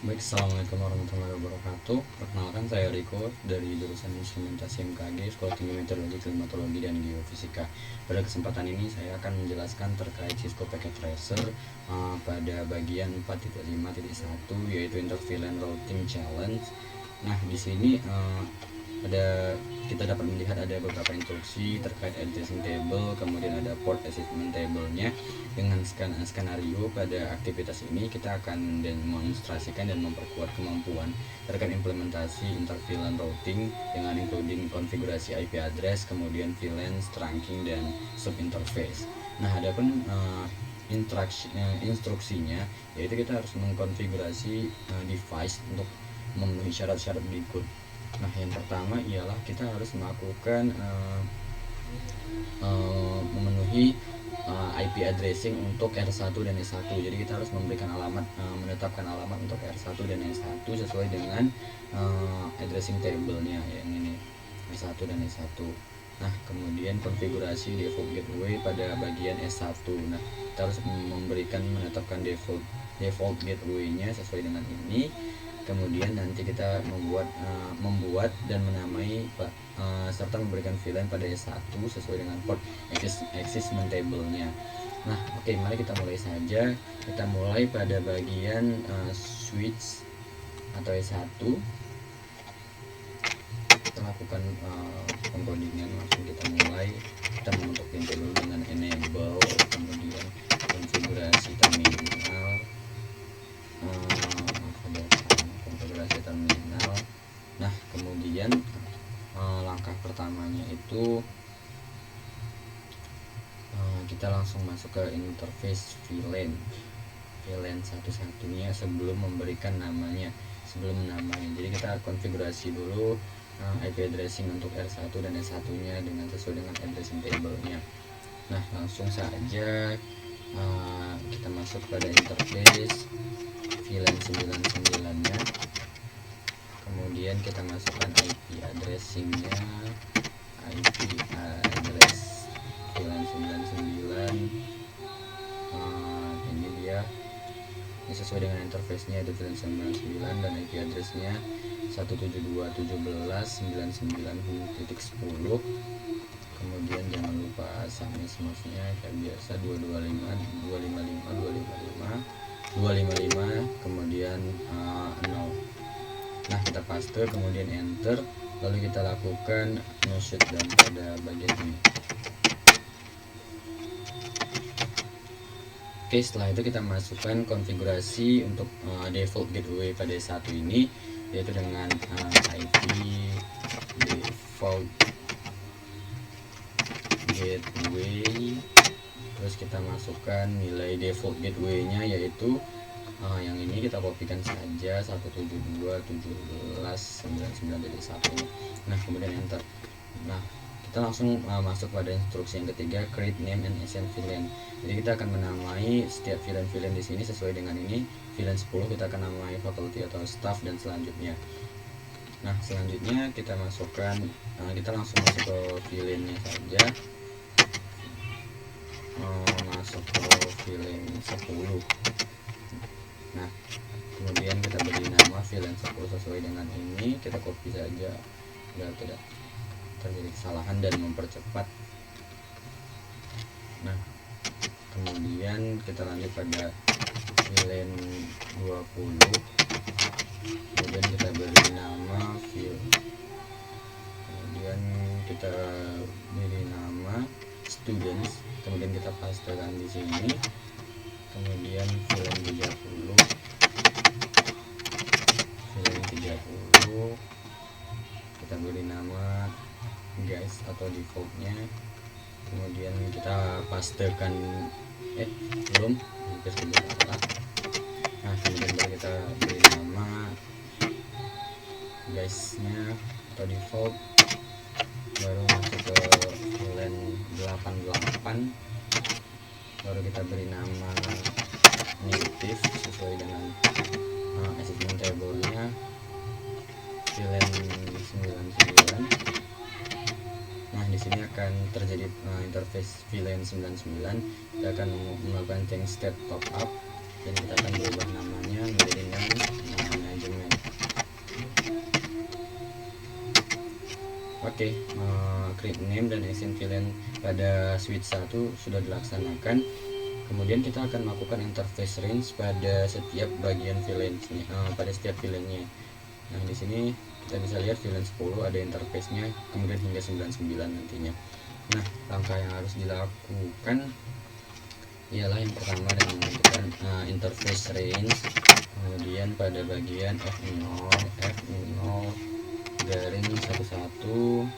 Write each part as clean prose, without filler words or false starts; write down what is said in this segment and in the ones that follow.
Baik, assalamualaikum warahmatullahi wabarakatuh. Perkenalkan, saya Riko dari jurusan Instrumentasi MKG, Sekolah Tinggi Meteorologi, Klimatologi, dan Geofisika. Pada kesempatan ini saya akan menjelaskan terkait Cisco Packet Tracer pada bagian 4.5.1, yaitu Intervalent Routing Challenge. Nah, di sini kita dapat melihat ada beberapa instruksi terkait addressing table, kemudian ada port assignment table-nya. Dengan skenario pada aktivitas ini kita akan demonstrasikan dan memperkuat kemampuan terkait implementasi intervalent routing dengan including konfigurasi IP address, kemudian VLAN, trunking, dan subinterface. Nah, adapun instruksinya yaitu kita harus mengkonfigurasi device untuk memenuhi syarat-syarat berikut. Nah, yang pertama ialah kita harus melakukan memenuhi IP addressing untuk R1 dan S1. Jadi kita harus memberikan alamat, menetapkan alamat untuk R1 dan S1 sesuai dengan addressing table-nya yang ini, S1 dan S1. Nah, kemudian konfigurasi default gateway pada bagian S1. Nah, kita harus menetapkan default gateway-nya sesuai dengan ini. Kemudian nanti kita membuat dan menamai serta memberikan VLAN pada S1 sesuai dengan port assignment table-nya. Nah, oke, mari kita mulai saja. Kita mulai pada bagian switch atau S1. Kita lakukan pengcodingan, langsung kita mulai. Kita membentuk pintu dulu dengan enable, kemudian konfigurasi terminal, terminal. Nah, kemudian langkah pertamanya itu kita langsung masuk ke interface VLAN satu-satunya sebelum memberikan namanya, jadi kita konfigurasi dulu IP addressing untuk R1 dan S1 nya dengan sesuai dengan addressing table-nya. Nah, langsung saja kita masuk pada interface VLAN 99 nya, kemudian kita masukkan IP addressing-nya, IP address VLAN 99. Ini dia, ini sesuai dengan interface-nya, yaitu VLAN 99 dan IP address-nya 172.169.10. kemudian jangan lupa subnet mouse-nya kayak biasa 255, kemudian 0. Nah, kita paste, kemudian enter, lalu kita lakukan no shutdown pada bagian ini. Oke, setelah itu kita masukkan konfigurasi untuk default gateway pada S1 ini, yaitu dengan IP default gateway. Terus kita masukkan nilai default gateway-nya, yaitu yang ini kita kopikan saja 172.17.99.1. Nah, kemudian enter. Nah, kita langsung masuk pada instruksi yang ketiga, create name and assign VLAN. Jadi kita akan menamai setiap VLAN di sini sesuai dengan ini. VLAN 10 kita akan namai faculty atau staff dan selanjutnya. Nah, selanjutnya kita masukkan, kita langsung masuk ke VLAN-nya saja. Masuk ke VLAN 10. Nah, kemudian kita beri nama VLAN 10 sesuai dengan ini. Kita copy saja agar tidak terjadi kesalahan dan mempercepat. Nah, kemudian kita lanjut pada VLAN 20. Kemudian kita beri nama kemudian kita beri nama students, kemudian kita pastekan di sini. Kemudian VLAN 30 kita beri nama guys atau defaultnya, kemudian kita pastekan belum hampir sudah apa. Nah, kemudian baru kita beri nama guysnya atau default, baru masuk ke VLAN 88, baru kita beri nama negatif sesuai dengan assignment table-nya VLAN 99. Nah, di sini akan terjadi interface VLAN 99. Kita akan melakukan change state top up dan kita akan berubah namanya menjadi Oke, create name dan assign VLAN pada switch 1 sudah dilaksanakan. Kemudian kita akan melakukan interface range pada setiap bagian VLAN, pada setiap VLAN-nya. Nah, di sini kita bisa lihat VLAN 10 ada interface-nya, kemudian hingga 99 nantinya. Nah, langkah yang harus dilakukan ialah yang pertama dengan menentukan interface range, kemudian pada bagian F0 garing 11,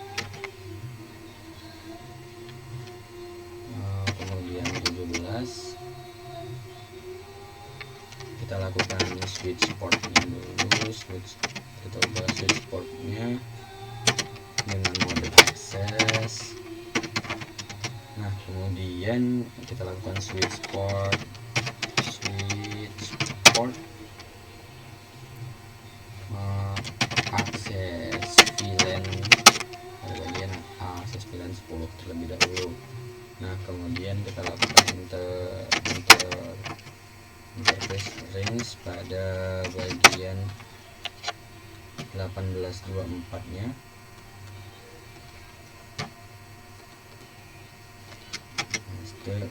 kemudian 17 kita lakukan switch portnya dulu. Kita ubah switch portnya dengan mode akses. Nah, kemudian kita lakukan switch port akses VLAN pada bagian akses VLAN 10 terlebih dahulu. Nah, kemudian kita lakukan interface range pada bagian 1824 nya.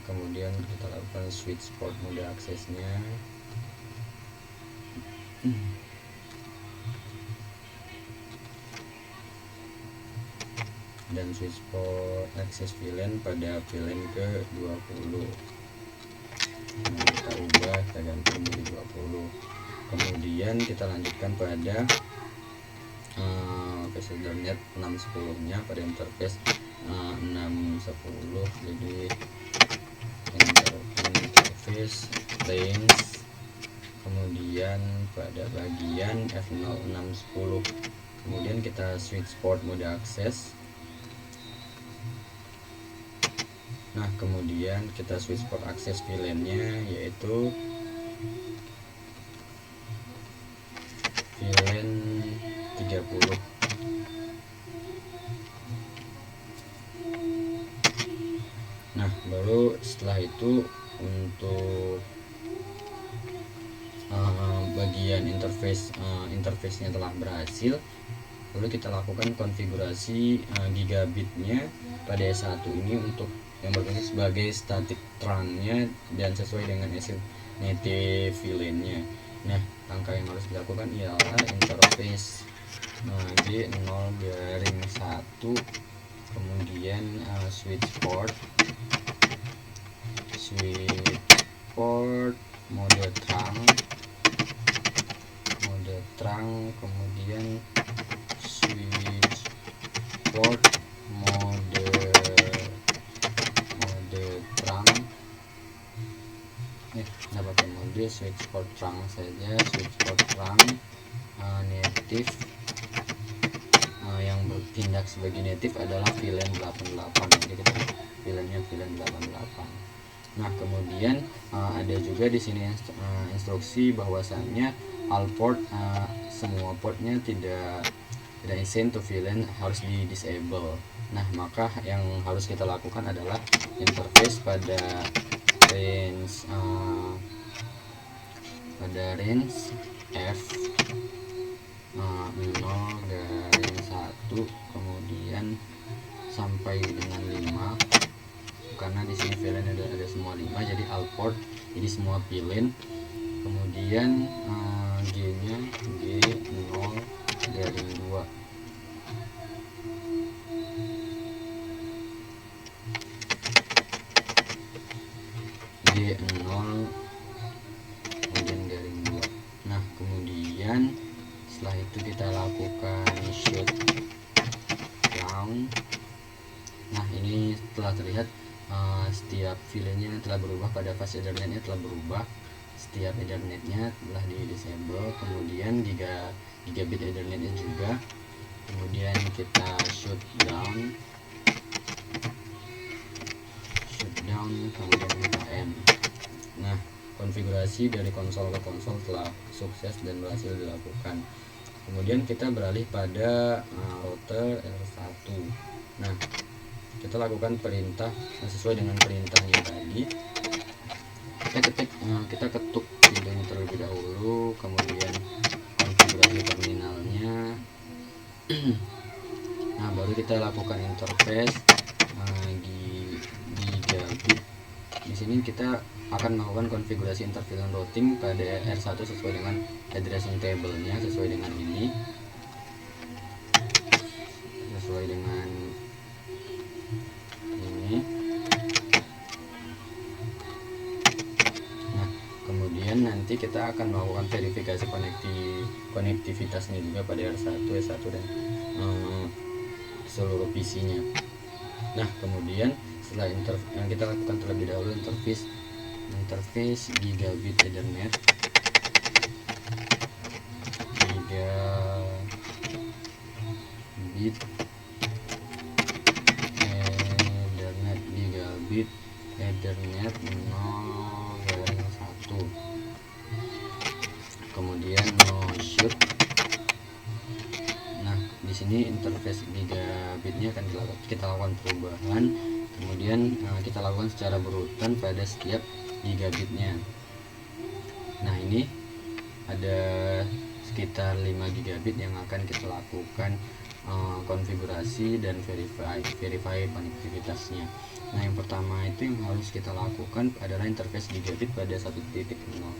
Kemudian kita lakukan switch port mode aksesnya. Dan switch port akses VLAN pada VLAN ke 20. Nah, kita ubah, kita ganti menjadi 20. Kemudian kita lanjutkan pada Ethernet 610 nya pada interface 610. Jadi interface range, kemudian pada bagian F0610, kemudian kita switch port mode akses. Nah, kemudian kita switch port akses VLAN-nya yaitu VLAN 30. Nah, baru setelah itu untuk bagian interface-nya telah berhasil, lalu kita lakukan konfigurasi gigabitnya pada S1 ini untuk yang berfungsi sebagai static trunk-nya dan sesuai dengan native VLAN-nya. Nah, langkah yang harus dilakukan ialah interface G0-1, kemudian switch port mode trunk, kemudian switch port mode trunk. Nggak pakai mode, switch port trunk saja. Switch port trunk native, yang bertindak sebagai native adalah VLAN 88. Jadi kita VLAN-nya VLAN 88. Nah, kemudian ada juga di sini instruksi bahwasannya all port, semua portnya tidak assign to VLAN harus di disable. Nah, maka yang harus kita lakukan adalah interface pada range F 0-1, kemudian sampai dengan 5, karena di sini VLAN ada semua 5, jadi all port, jadi semua VLAN. Kemudian G-nya G0-2. G0 kemudian garing 2. Nah, kemudian setelah itu kita lakukan shutdown. Nah, ini telah terlihat setiap VLAN-nya telah berubah, pada fase Ethernet-nya telah berubah, setiap Ethernet-nya telah di disable, kemudian gigabit Ethernet-nya juga. Kemudian kita shutdown, kemudian kita end. Nah, konfigurasi dari konsol ke konsol telah sukses dan berhasil dilakukan. Kemudian kita beralih pada router R1. Nah, kita lakukan perintah sesuai dengan perintahnya tadi. Kita ketuk pintunya terlebih dahulu, kemudian konfigurasi terminalnya. Nah, baru kita lakukan interface gigabit. Di sini kita akan melakukan konfigurasi interface dan routing pada R1 sesuai dengan addressing table-nya, sesuai dengan ini, sesuai dengan ini. Nah, kemudian nanti kita akan melakukan verifikasi konektivitasnya juga pada R1 dan seluruh PC-nya. Nah, kemudian setelah yang kita lakukan terlebih dahulu interface gigabit Ethernet, gigabit Ethernet 0/1, kemudian no shoot. Nah, di sini interface gigabitnya akan kita lakukan perubahan, kemudian kita lakukan secara berurutan pada setiap gigabitnya. Nah, ini ada sekitar 5 gigabit yang akan kita lakukan konfigurasi dan verify konektivitasnya. Nah, yang pertama itu yang harus kita lakukan adalah interface gigabit pada 1.0.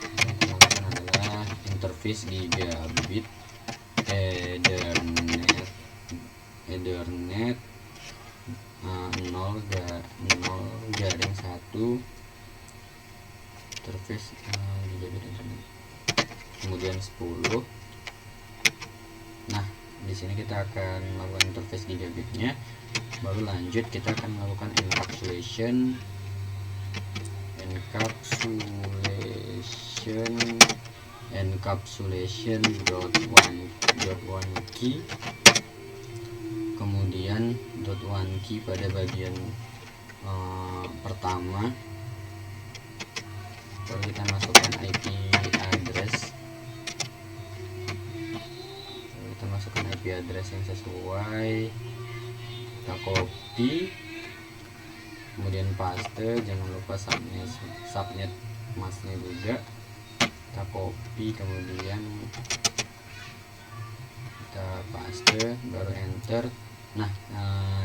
Yang kita lakukan adalah interface gigabit Ethernet 0/1 interface gigabit Ethernet, kemudian 10. Nah, di sini kita akan melakukan interface gigabitnya, baru lanjut kita akan melakukan encapsulation .1 key, kemudian .1 key pada bagian pertama, baru kita masukkan IP address yang sesuai, kita copy, kemudian paste, jangan lupa subnet masknya juga kita copy, kemudian kita paste, baru enter. Nah,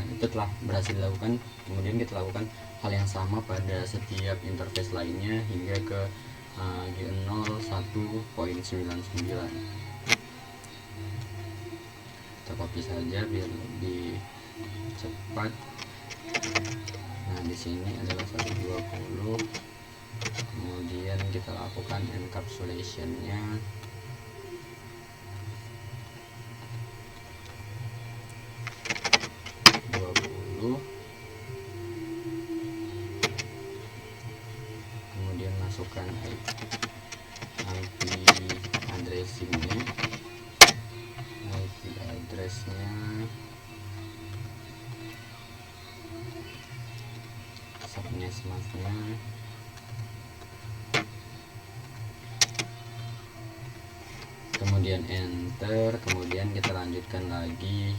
itu telah berhasil dilakukan. Kemudian kita lakukan hal yang sama pada setiap interface lainnya hingga ke G01.99. Kita copy saja biar lebih cepat. Nah, di sini adalah 120. Kemudian kita lakukan encapsulation-nya. Kemudian masukkan IP addressing-nya, IP address-nya, subnet mask-nya, kemudian enter. Kemudian kita lanjutkan lagi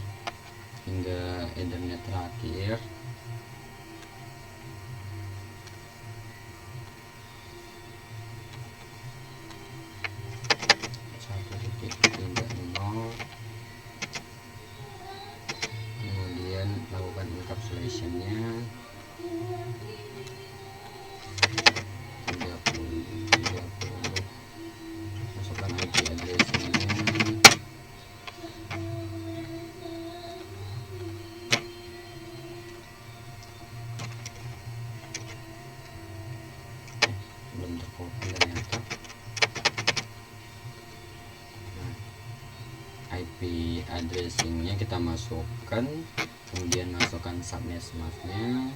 hingga Ethernet terakhir. Kemudian lakukan encapsulation-nya 30, masukkan IP address-nya, belum terkopi ternyata. IP addressing-nya kita masukkan, kemudian masukkan subnet mask-nya,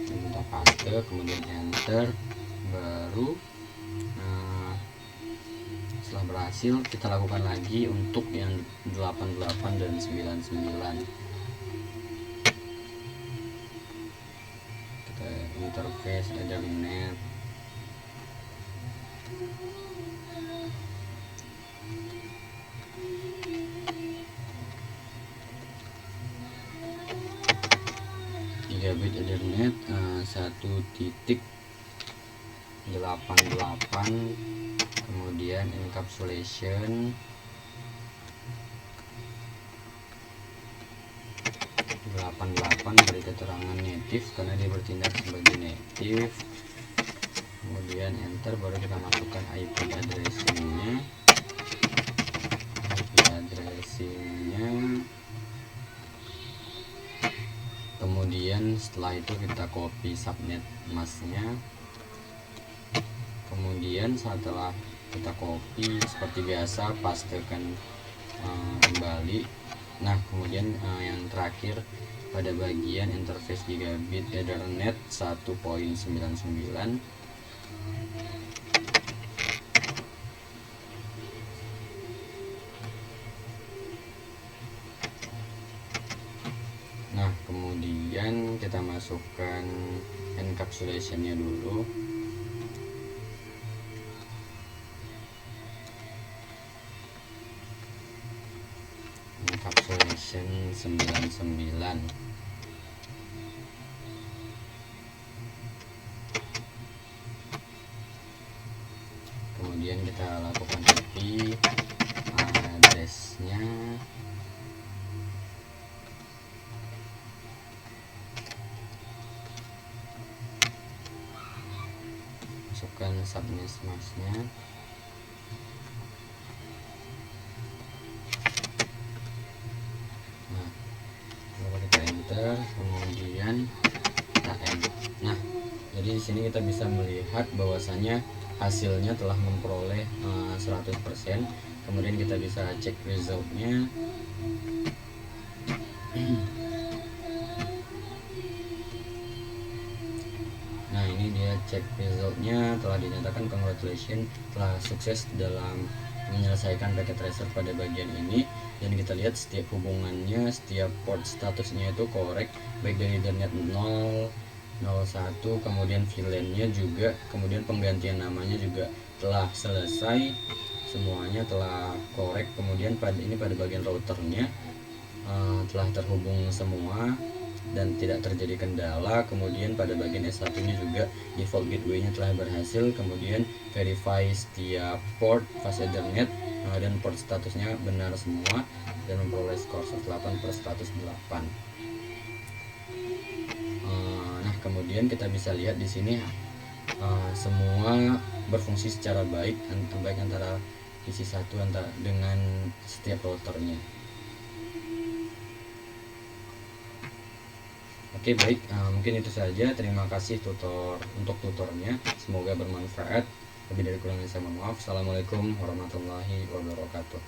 kita paste, kemudian enter. Baru setelah berhasil kita lakukan lagi untuk yang 88 dan 99. Kita interface Ethernet, gigabit Ethernet 1.88, kemudian encapsulation 88 beri keterangan native karena dia bertindak sebagai native. Kemudian enter, baru kita masukkan IP addressingnya. Kemudian setelah itu kita copy subnet masknya. Kemudian setelah kita copy seperti biasa pastekan kembali. Nah kemudian yang terakhir pada bagian interface gigabit Ethernet 1.99. Nah kemudian kita masukkan encapsulationnya dulu. Encapsulation 99. Kemudian kita lakukan copy addressnya. Masukkan subnet masknya. Nah, lalu kita enter, kemudian kita edit. Nah, jadi di sini kita bisa melihat bahwasanya hasilnya telah memperoleh 100%. Kemudian kita bisa cek resultnya. Nah ini dia cek resultnya, telah dinyatakan congratulations, telah sukses dalam menyelesaikan packet tracer pada bagian ini. Dan kita lihat setiap hubungannya, setiap port statusnya itu correct, baik dari Ethernet 0, 01, kemudian VLAN-nya juga, kemudian penggantian namanya juga telah selesai, semuanya telah correct. Kemudian pada bagian routernya telah terhubung semua dan tidak terjadi kendala. Kemudian pada bagian S1 nya juga default gateway nya telah berhasil. Kemudian verify setiap port fast Ethernet dan port statusnya benar semua dan memperoleh skor 108/108. Nah kemudian kita bisa lihat di sini semua berfungsi secara baik antara PC 1 dengan setiap routernya. Oke baik, mungkin itu saja. Terima kasih untuk tutornya, semoga bermanfaat. Lebih dari kurangnya saya mohon maaf. Assalamualaikum warahmatullahi wabarakatuh.